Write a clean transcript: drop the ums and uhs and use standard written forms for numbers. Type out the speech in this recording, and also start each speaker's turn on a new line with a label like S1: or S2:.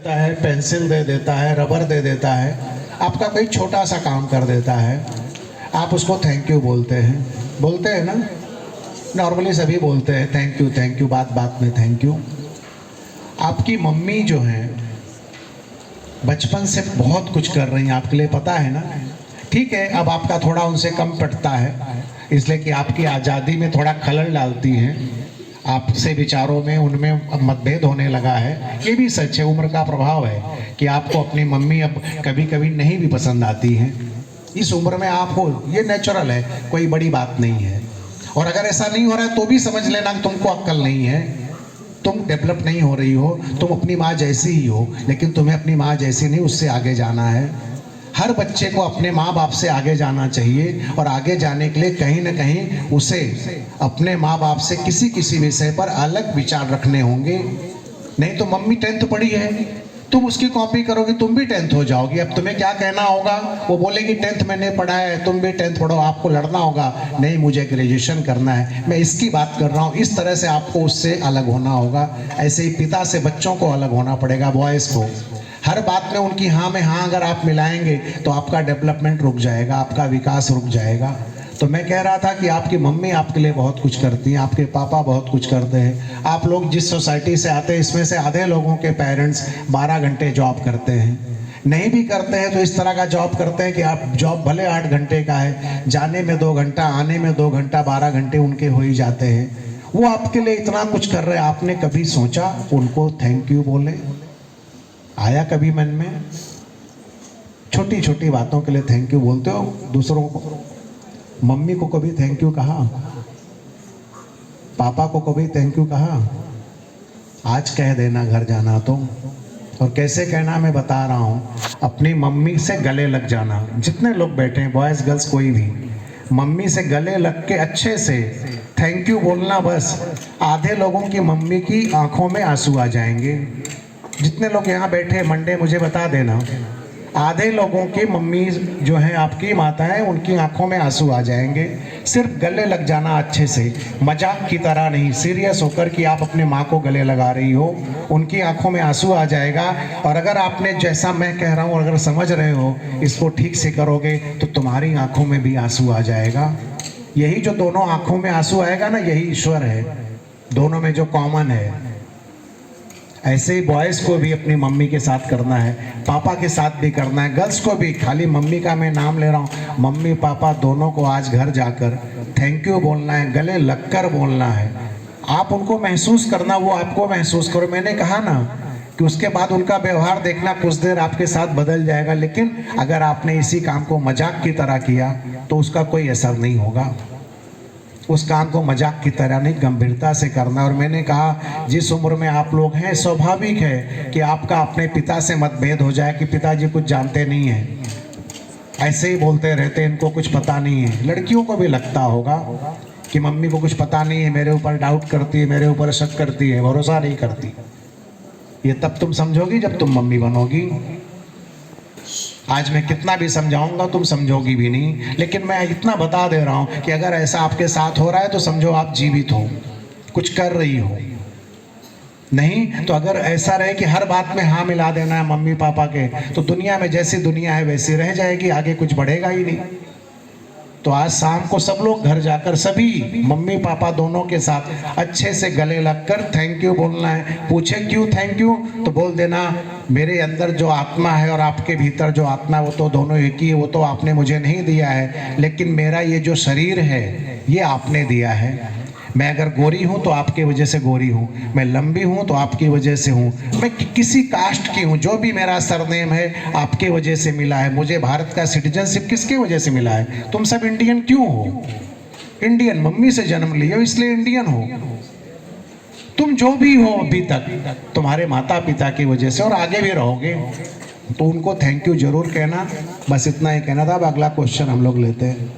S1: देता है, पेंसिल दे देता है, रबर दे देता है, आपका कोई छोटा सा काम कर देता है, आप उसको थैंक यू बोलते हैं ना। नॉर्मली सभी बोलते हैं थैंक यू, बात बात में थैंक यू। आपकी मम्मी जो है बचपन से बहुत कुछ कर रही हैं आपके लिए, पता है ना। ठीक है, अब आपका थोड़ा उनसे कम पड़ता है, इसलिए कि आपकी आज़ादी में थोड़ा खलल डालती हैं, आपसे विचारों में उनमें मतभेद होने लगा है। ये भी सच है, उम्र का प्रभाव है कि आपको अपनी मम्मी अब कभी कभी नहीं भी पसंद आती हैं। इस उम्र में आप हो, ये नेचुरल है, कोई बड़ी बात नहीं है। और अगर ऐसा नहीं हो रहा है तो भी समझ लेना कि तुमको अक्ल नहीं है, तुम डेवलप नहीं हो रही हो, तुम अपनी माँ जैसी ही हो, लेकिन तुम्हें अपनी माँ जैसी नहीं, उससे आगे जाना है। हर बच्चे को अपने माँ बाप से आगे जाना चाहिए, और आगे जाने के लिए कहीं ना कहीं उसे अपने माँ बाप से किसी किसी विषय पर अलग विचार रखने होंगे। नहीं तो मम्मी 10th पढ़ी है, तुम उसकी कॉपी करोगे, तुम भी 10th हो जाओगी। अब तुम्हें क्या कहना होगा, वो बोलेगी 10th मैंने पढ़ा है, तुम भी 10th पढ़ो, आपको लड़ना होगा, नहीं मुझे ग्रेजुएशन करना है। मैं इसकी बात कर रहा हूँ, इस तरह से आपको उससे अलग होना होगा। ऐसे ही पिता से बच्चों को अलग होना पड़ेगा, बॉयज़ को। हर बात में उनकी हाँ में हाँ अगर आप मिलाएंगे तो आपका डेवलपमेंट रुक जाएगा, आपका विकास रुक जाएगा। तो मैं कह रहा था कि आपकी मम्मी आपके लिए बहुत कुछ करती हैं, आपके पापा बहुत कुछ करते हैं। आप लोग जिस सोसाइटी से आते हैं, इसमें से आधे लोगों के पेरेंट्स 12 घंटे जॉब करते हैं। नहीं भी करते हैं तो इस तरह का जॉब करते हैं कि आप जॉब भले 8 घंटे का है, जाने में 2 घंटा, आने में 2 घंटा, 12 घंटे उनके हो ही जाते हैं। वो आपके लिए इतना कुछ कर रहे हैं, आपने कभी सोचा उनको थैंक यू बोले? आया कभी मन में? छोटी छोटी बातों के लिए थैंक यू बोलते हो दूसरों को? मम्मी को कभी थैंक यू कहा? पापा को कभी थैंक यू कहा? आज कह देना घर जाना तो। और कैसे कहना मैं बता रहा हूँ, अपनी मम्मी से गले लग जाना। जितने लोग बैठे हैं, बॉयज़ गर्ल्स कोई भी, मम्मी से गले लग के अच्छे से थैंक यू बोलना। बस आधे लोगों की मम्मी की आंखों में आंसू आ जाएंगे। जितने लोग यहाँ बैठे मंडे मुझे बता देना, आधे लोगों की मम्मी जो हैं आपकी माताएं, उनकी आंखों में आंसू आ जाएंगे। सिर्फ गले लग जाना अच्छे से, मजाक की तरह नहीं, सीरियस होकर कि आप अपने माँ को गले लगा रही हो, उनकी आंखों में आंसू आ जाएगा। और अगर आपने जैसा मैं कह रहा हूँ अगर समझ रहे हो, इसको ठीक से करोगे तो तुम्हारी आंखों में भी आंसू आ जाएगा। यही जो दोनों आंखों में आंसू आएगा ना, यही ईश्वर है, दोनों में जो कॉमन है। ऐसे ही बॉयज़ को भी अपनी मम्मी के साथ करना है, पापा के साथ भी करना है, गर्ल्स को भी। खाली मम्मी का मैं नाम ले रहा हूँ, मम्मी पापा दोनों को आज घर जाकर थैंक यू बोलना है, गले लगकर बोलना है। आप उनको महसूस करना, वो आपको महसूस करो। मैंने कहा ना कि उसके बाद उनका व्यवहार देखना कुछ देर आपके साथ बदल जाएगा, लेकिन अगर आपने इसी काम को मजाक की तरह किया तो उसका कोई असर नहीं होगा। उस काम को मजाक की तरह नहीं, गंभीरता से करना। और मैंने कहा जिस उम्र में आप लोग हैं, स्वाभाविक है कि आपका अपने पिता से मतभेद हो जाए कि पिताजी कुछ जानते नहीं हैं, ऐसे ही बोलते रहते, इनको कुछ पता नहीं है। लड़कियों को भी लगता होगा कि मम्मी को कुछ पता नहीं है, मेरे ऊपर डाउट करती है, मेरे ऊपर शक करती है, भरोसा नहीं करती। ये तब तुम समझोगी जब तुम मम्मी बनोगी। आज मैं कितना भी समझाऊंगा तुम समझोगी भी नहीं, लेकिन मैं इतना बता दे रहा हूं कि अगर ऐसा आपके साथ हो रहा है तो समझो आप जीवित हो, कुछ कर रही हो। नहीं तो अगर ऐसा रहे कि हर बात में हाँ मिला देना है मम्मी पापा के, तो दुनिया में जैसी दुनिया है वैसी रह जाएगी, आगे कुछ बढ़ेगा ही नहीं। तो आज शाम को सब लोग घर जाकर सभी मम्मी पापा दोनों के साथ अच्छे से गले लगकर थैंक यू बोलना है। पूछे क्यों थैंक यू, तो बोल देना मेरे अंदर जो आत्मा है और आपके भीतर जो आत्मा है वो तो दोनों एक ही है, वो तो आपने मुझे नहीं दिया है, लेकिन मेरा ये जो शरीर है ये आपने दिया है। मैं अगर गोरी हूँ तो आपकी वजह से गोरी हूँ, मैं लंबी हूँ तो आपकी वजह से हूँ, मैं किसी कास्ट की हूँ, जो भी मेरा सरनेम है आपके वजह से मिला है। मुझे भारत का सिटीजनशिप किसके वजह से मिला है? तुम सब इंडियन क्यों हो? इंडियन मम्मी से जन्म लिए हो इसलिए इंडियन हो। तुम जो भी हो अभी तक तुम्हारे माता पिता की वजह से, और आगे भी रहोगे। तो उनको थैंक यू जरूर कहना। बस इतना ही कहना था। अब अगला क्वेश्चन हम लोग लेते हैं।